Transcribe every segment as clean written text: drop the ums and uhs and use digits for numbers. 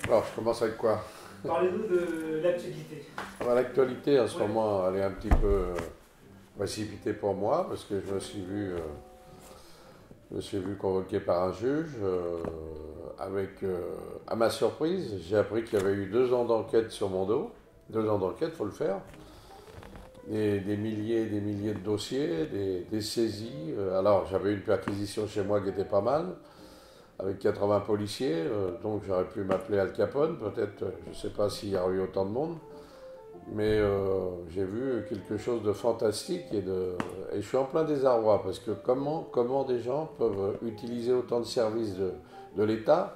Alors, je commence avec quoi? Parlez-nous de l'actualité. L'actualité, en ce Ouais. moment, elle est un petit peu précipitée pour moi, parce que je me suis vu convoqué par un juge, avec, à ma surprise, j'ai appris qu'il y avait eu 2 ans d'enquête sur mon dos. 2 ans d'enquête, faut le faire. Des milliers de dossiers, des saisies. Alors, j'avais une perquisition chez moi qui était pas mal, avec 80 policiers, donc j'aurais pu m'appeler Al Capone, peut-être, je ne sais pas s'il y aurait eu autant de monde, mais j'ai vu quelque chose de fantastique et je suis en plein désarroi, parce que comment des gens peuvent utiliser autant de services de l'État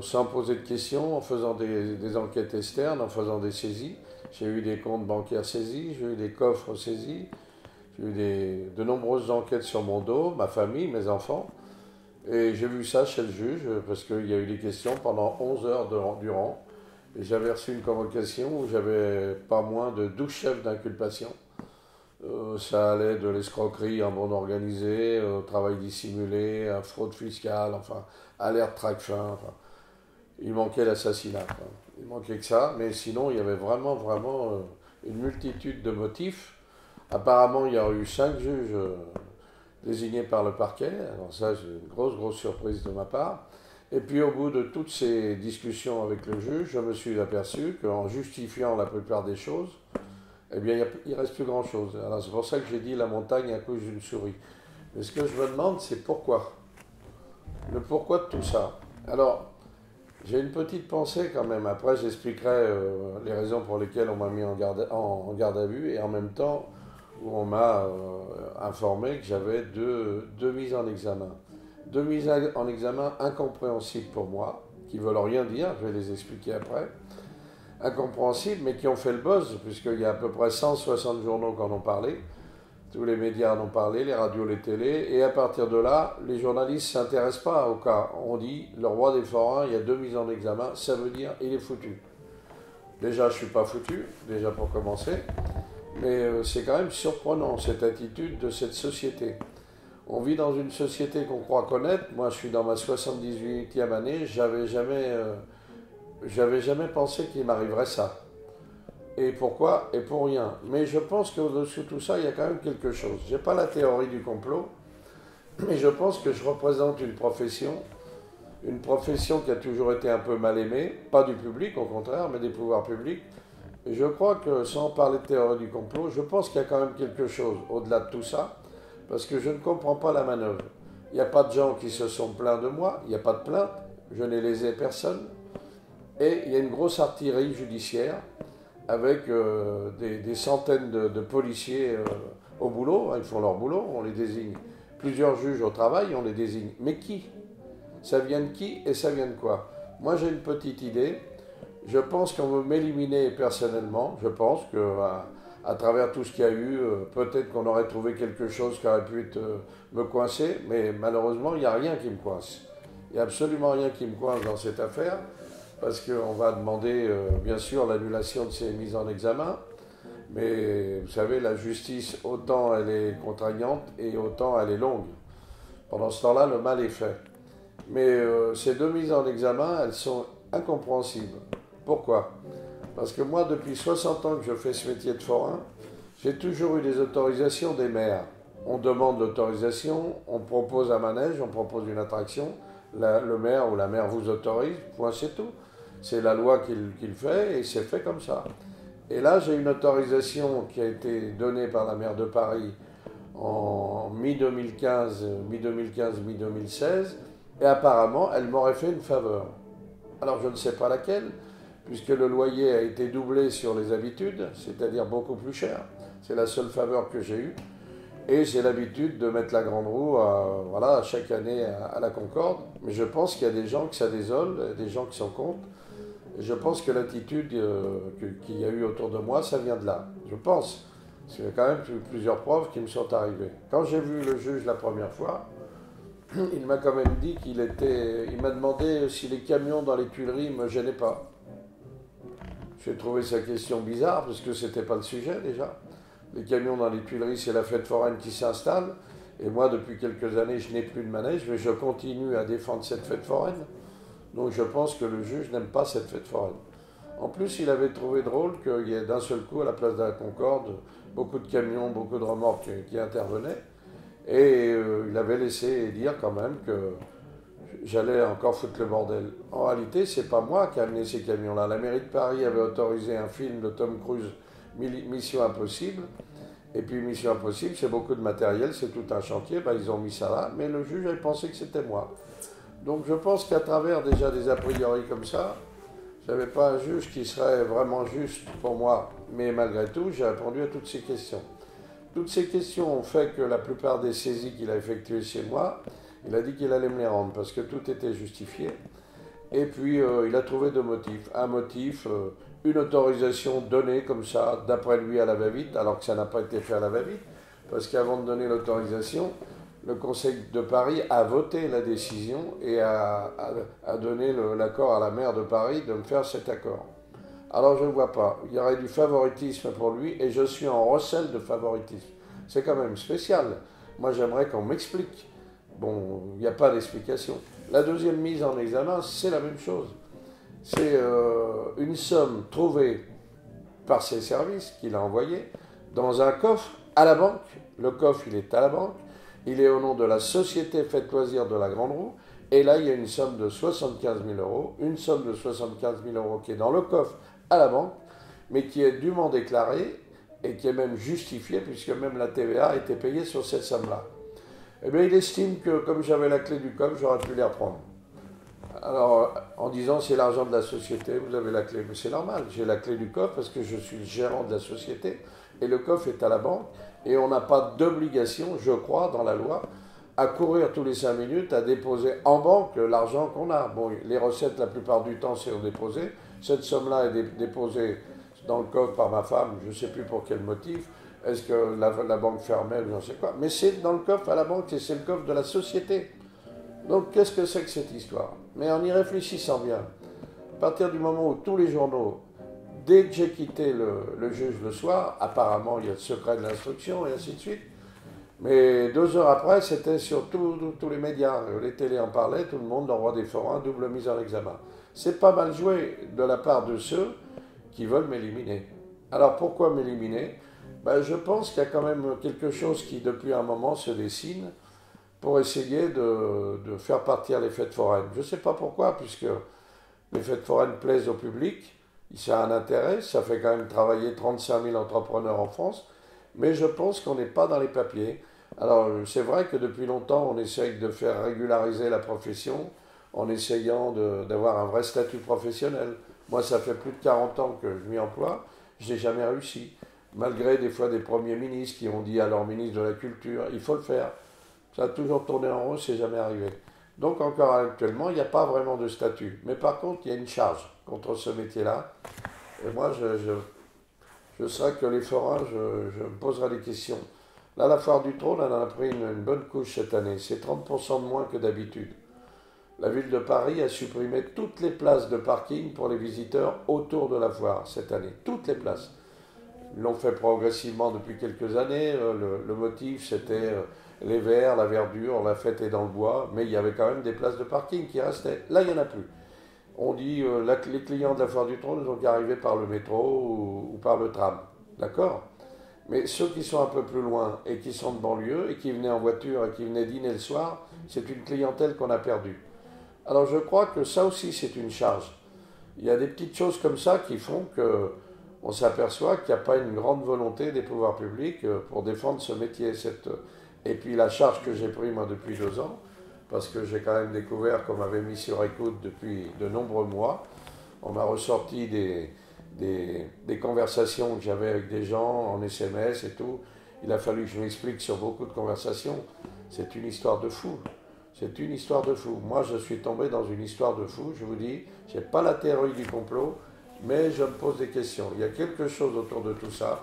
sans poser de questions, en faisant des enquêtes externes, en faisant des saisies. J'ai eu des comptes bancaires saisis, j'ai eu des coffres saisis, j'ai eu de nombreuses enquêtes sur mon dos, ma famille, mes enfants. Et j'ai vu ça chez le juge, parce qu'il y a eu des questions pendant 11 heures durant. Et j'avais reçu une convocation où j'avais pas moins de 12 chefs d'inculpation. Ça allait de l'escroquerie en bande organisée, au travail dissimulé, à fraude fiscale, enfin, alerte Tracfin. Enfin, il manquait l'assassinat, quoi. Il manquait que ça, mais sinon, il y avait vraiment une multitude de motifs. Apparemment, il y a eu 5 juges désignés par le parquet. Alors ça, c'est une grosse surprise de ma part. Et puis au bout de toutes ces discussions avec le juge, je me suis aperçu qu'en justifiant la plupart des choses, eh bien, il ne reste plus grand-chose. Alors c'est pour ça que j'ai dit la montagne accouche d'une souris. Mais ce que je me demande, c'est pourquoi. Le pourquoi de tout ça. Alors, j'ai une petite pensée quand même. Après, j'expliquerai les raisons pour lesquelles on m'a mis en garde à vue et en même temps où on m'a informé que j'avais deux mises en examen. Deux mises en examen incompréhensibles pour moi, qui ne veulent rien dire, je vais les expliquer après. Incompréhensibles, mais qui ont fait le buzz, puisqu'il y a à peu près 160 journaux qui en ont parlé. Tous les médias en ont parlé, les radios, les télés, et à partir de là, les journalistes ne s'intéressent pas au cas. On dit, le roi des forains, il y a 2 mises en examen, ça veut dire, il est foutu. Déjà, je ne suis pas foutu, déjà pour commencer, mais c'est quand même surprenant, cette attitude de cette société. On vit dans une société qu'on croit connaître. Moi, je suis dans ma 78e année, j'avais jamais pensé qu'il m'arriverait ça. Et pourquoi? Et pour rien. Mais je pense qu'au-dessus de tout ça, il y a quand même quelque chose. Je n'ai pas la théorie du complot, mais je pense que je représente une profession qui a toujours été un peu mal aimée, pas du public au contraire, mais des pouvoirs publics. Et je crois que, sans parler de théorie du complot, je pense qu'il y a quand même quelque chose au-delà de tout ça, parce que je ne comprends pas la manœuvre. Il n'y a pas de gens qui se sont plaints de moi, il n'y a pas de plainte, je n'ai lésé personne, et il y a une grosse artillerie judiciaire avec des centaines de policiers au boulot, hein, ils font leur boulot, on les désigne. Plusieurs juges au travail, on les désigne. Mais qui? Ça vient de qui et ça vient de quoi? Moi j'ai une petite idée. Je pense qu'on veut m'éliminer personnellement. Je pense que à travers tout ce qu'il y a eu, peut-être qu'on aurait trouvé quelque chose qui aurait pu me coincer, mais malheureusement il n'y a rien qui me coince. Il n'y a absolument rien qui me coince dans cette affaire, parce qu'on va demander bien sûr l'annulation de ces mises en examen, mais vous savez, la justice, autant elle est contraignante et autant elle est longue. Pendant ce temps-là, le mal est fait. Mais ces 2 mises en examen, elles sont incompréhensibles. Pourquoi? Parce que moi, depuis 60 ans que je fais ce métier de forain, j'ai toujours eu des autorisations des maires. On demande l'autorisation, on propose un manège, on propose une attraction, le maire ou la maire vous autorise, point c'est tout. C'est la loi qui le fait et c'est fait comme ça. Et là, j'ai une autorisation qui a été donnée par la maire de Paris en mi-2015, mi-2016, et apparemment, elle m'aurait fait une faveur. Alors, je ne sais pas laquelle, puisque le loyer a été doublé sur les habitudes, c'est-à-dire beaucoup plus cher. C'est la seule faveur que j'ai eue. Et j'ai l'habitude de mettre la grande roue voilà, chaque année à la Concorde. Mais je pense qu'il y a des gens que ça désole, des gens qui sont contre. Et je pense que l'attitude qu'il y a eu autour de moi, ça vient de là. Je pense. Parce qu'il y a quand même plusieurs preuves qui me sont arrivées. Quand j'ai vu le juge la première fois, il m'a quand même dit il m'a demandé si les camions dans les Tuileries ne me gênaient pas. J'ai trouvé sa question bizarre parce que c'était pas le sujet déjà. Les camions dans les Tuileries, c'est la fête foraine qui s'installe. Et moi, depuis quelques années, je n'ai plus de manège, mais je continue à défendre cette fête foraine. Donc je pense que le juge n'aime pas cette fête foraine. En plus, il avait trouvé drôle qu'il y ait d'un seul coup, à la place de la Concorde, beaucoup de camions, beaucoup de remorques qui intervenaient. Et il avait laissé dire quand même que j'allais encore foutre le bordel. En réalité, c'est pas moi qui ai amené ces camions-là. La mairie de Paris avait autorisé un film de Tom Cruise, Mission Impossible. Et puis Mission Impossible, c'est beaucoup de matériel, c'est tout un chantier. Ben, ils ont mis ça là, mais le juge avait pensé que c'était moi. Donc je pense qu'à travers déjà des a priori comme ça, je n'avais pas un juge qui serait vraiment juste pour moi. Mais malgré tout, j'ai répondu à toutes ces questions. Toutes ces questions ont fait que la plupart des saisies qu'il a effectuées chez moi, il a dit qu'il allait me les rendre parce que tout était justifié. Et puis il a trouvé deux motifs. Un motif, une autorisation donnée comme ça, d'après lui à la va-vite, alors que ça n'a pas été fait à la va-vite, parce qu'avant de donner l'autorisation, le Conseil de Paris a voté la décision et a donné l'accord à la maire de Paris de me faire cet accord. Alors je ne vois pas, il y aurait du favoritisme pour lui et je suis en recel de favoritisme. C'est quand même spécial. Moi j'aimerais qu'on m'explique. Bon, il n'y a pas d'explication. La deuxième mise en examen, c'est la même chose. C'est une somme trouvée par ses services qu'il a envoyée dans un coffre à la banque. Le coffre, il est à la banque. Il est au nom de la société Fête Loisirs de la Grande Roue. Et là, il y a une somme de 75 000 euros. Une somme de 75 000 euros qui est dans le coffre à la banque, mais qui est dûment déclarée et qui est même justifiée, puisque même la TVA a été payée sur cette somme-là. Eh bien, il estime que comme j'avais la clé du coffre, j'aurais pu les reprendre. Alors, en disant c'est l'argent de la société, vous avez la clé. Mais c'est normal, j'ai la clé du coffre parce que je suis le gérant de la société et le coffre est à la banque et on n'a pas d'obligation, je crois, dans la loi, à courir tous les 5 minutes à déposer en banque l'argent qu'on a. Bon, les recettes, la plupart du temps, c'est déposé. Cette somme-là est déposée dans le coffre par ma femme, je ne sais plus pour quel motif. Est-ce que la banque fermait ou je ne sais quoi. Mais c'est dans le coffre à la banque et c'est le coffre de la société. Donc qu'est-ce que c'est que cette histoire? Mais en y réfléchissant bien, à partir du moment où tous les journaux, dès que j'ai quitté le juge le soir, apparemment il y a le secret de l'instruction et ainsi de suite, mais 2 heures après, c'était sur tous les médias, les télés en parlaient, tout le monde, en roi des forains, double mise en examen. C'est pas mal joué de la part de ceux qui veulent m'éliminer. Alors pourquoi m'éliminer? Ben, je pense qu'il y a quand même quelque chose qui, depuis un moment, se dessine pour essayer de faire partir les fêtes foraines. Je ne sais pas pourquoi, puisque les fêtes foraines plaisent au public, ça a un intérêt, ça fait quand même travailler 35 000 entrepreneurs en France, mais je pense qu'on n'est pas dans les papiers. Alors c'est vrai que depuis longtemps, on essaye de faire régulariser la profession en essayant d'avoir un vrai statut professionnel. Moi, ça fait plus de 40 ans que je m'y emploie, je n'ai jamais réussi. Malgré des fois des premiers ministres qui ont dit à leur ministre de la Culture, il faut le faire. Ça a toujours tourné en rond, c'est jamais arrivé. Donc encore actuellement, il n'y a pas vraiment de statut. Mais par contre, il y a une charge contre ce métier-là. Et moi, je sais que les forains, je me poserai des questions. Là, la foire du trône, elle en a pris une bonne couche cette année. C'est 30% de moins que d'habitude. La ville de Paris a supprimé toutes les places de parking pour les visiteurs autour de la foire cette année. Toutes les places. Ils l'ont fait progressivement depuis quelques années. Le motif, c'était les verts, la verdure, la fête est dans le bois, mais il y avait quand même des places de parking qui restaient. Là, il n'y en a plus. On dit les clients de la Foire du Trône sont arrivés par le métro ou par le tram. D'accord? Mais ceux qui sont un peu plus loin et qui sont de banlieue et qui venaient en voiture et qui venaient dîner le soir, c'est une clientèle qu'on a perdue. Alors je crois que ça aussi, c'est une charge. Il y a des petites choses comme ça qui font que on s'aperçoit qu'il n'y a pas une grande volonté des pouvoirs publics pour défendre ce métier. Et puis la charge que j'ai prise moi depuis 2 ans, parce que j'ai quand même découvert qu'on m'avait mis sur écoute depuis de nombreux mois. On m'a ressorti des conversations que j'avais avec des gens en SMS et tout. Il a fallu que je m'explique sur beaucoup de conversations. C'est une histoire de fou. C'est une histoire de fou. Moi, je suis tombé dans une histoire de fou. Je vous dis, je n'ai pas la théorie du complot, mais je me pose des questions. Il y a quelque chose autour de tout ça.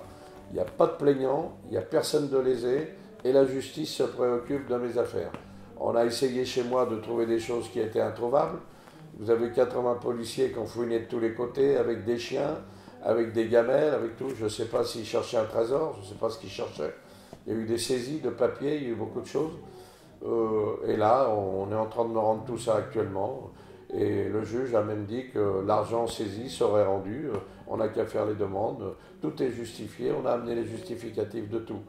Il n'y a pas de plaignant, il n'y a personne de lésé, et la justice se préoccupe de mes affaires. On a essayé chez moi de trouver des choses qui étaient introuvables. Vous avez 80 policiers qui ont fouiné de tous les côtés, avec des chiens, avec des gamelles, avec tout. Je ne sais pas s'ils cherchaient un trésor, je ne sais pas ce qu'ils cherchaient. Il y a eu des saisies de papier, il y a eu beaucoup de choses. Et là, on est en train de me rendre tout ça actuellement. Et le juge a même dit que l'argent saisi serait rendu, on n'a qu'à faire les demandes, tout est justifié, on a amené les justificatifs de tout.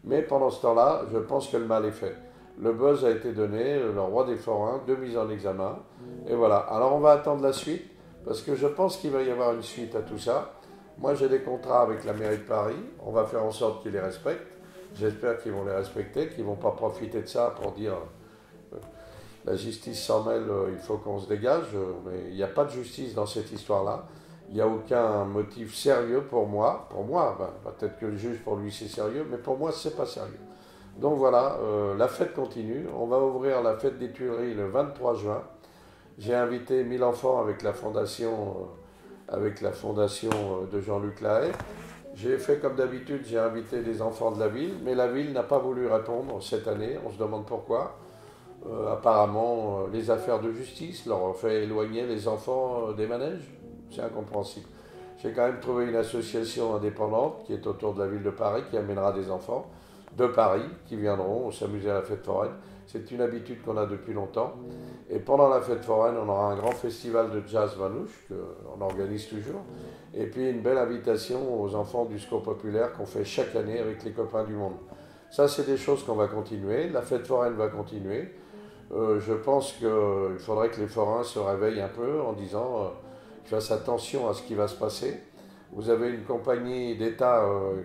Mais pendant ce temps-là, je pense que le mal est fait. Le buzz a été donné, le roi des forains, 2 mises en examen, et voilà. Alors on va attendre la suite, parce que je pense qu'il va y avoir une suite à tout ça. Moi j'ai des contrats avec la mairie de Paris, on va faire en sorte qu'ils les respectent. J'espère qu'ils vont les respecter, qu'ils ne vont pas profiter de ça pour dire la justice s'en mêle, il faut qu'on se dégage, mais il n'y a pas de justice dans cette histoire-là. Il n'y a aucun motif sérieux pour moi. Pour moi, peut-être que le juge, pour lui, c'est sérieux, mais pour moi, c'est pas sérieux. Donc voilà, la fête continue. On va ouvrir la fête des Tuileries le 23 juin. J'ai invité 1000 enfants avec la fondation de Jean-Luc Lahaye. J'ai fait comme d'habitude, j'ai invité des enfants de la ville, mais la ville n'a pas voulu répondre cette année. On se demande pourquoi. Apparemment, les affaires de justice leur ont fait éloigner les enfants des manèges. C'est incompréhensible. J'ai quand même trouvé une association indépendante qui est autour de la ville de Paris, qui amènera des enfants de Paris qui viendront s'amuser à la fête foraine. C'est une habitude qu'on a depuis longtemps. Et pendant la fête foraine, on aura un grand festival de jazz manouche qu'on organise toujours. Et puis une belle invitation aux enfants du Secours populaire qu'on fait chaque année avec les copains du monde. Ça, c'est des choses qu'on va continuer. La fête foraine va continuer. Je pense qu'il faudrait que les forains se réveillent un peu en disant qu'ils fassent attention à ce qui va se passer. Vous avez une compagnie d'État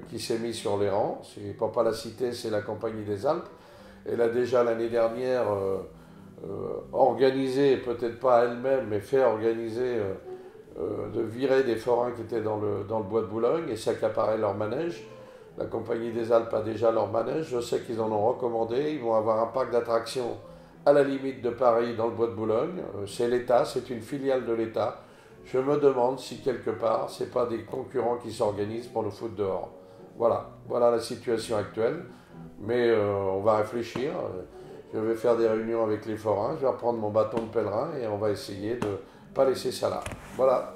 qui s'est mise sur les rangs. Pour pas la citer, c'est la Compagnie des Alpes. Elle a déjà l'année dernière organisé, peut-être pas elle-même, mais fait organiser de virer des forains qui étaient dans le bois de Boulogne et s'accaparer leur manège. La Compagnie des Alpes a déjà leur manège. Je sais qu'ils en ont recommandé. Ils vont avoir un parc d'attractions à la limite de Paris, dans le bois de Boulogne. C'est l'État, c'est une filiale de l'État. Je me demande si quelque part, ce n'est pas des concurrents qui s'organisent pour nous foutre dehors. Voilà la situation actuelle. Mais on va réfléchir. Je vais faire des réunions avec les forains, je vais reprendre mon bâton de pèlerin et on va essayer de ne pas laisser ça là. Voilà.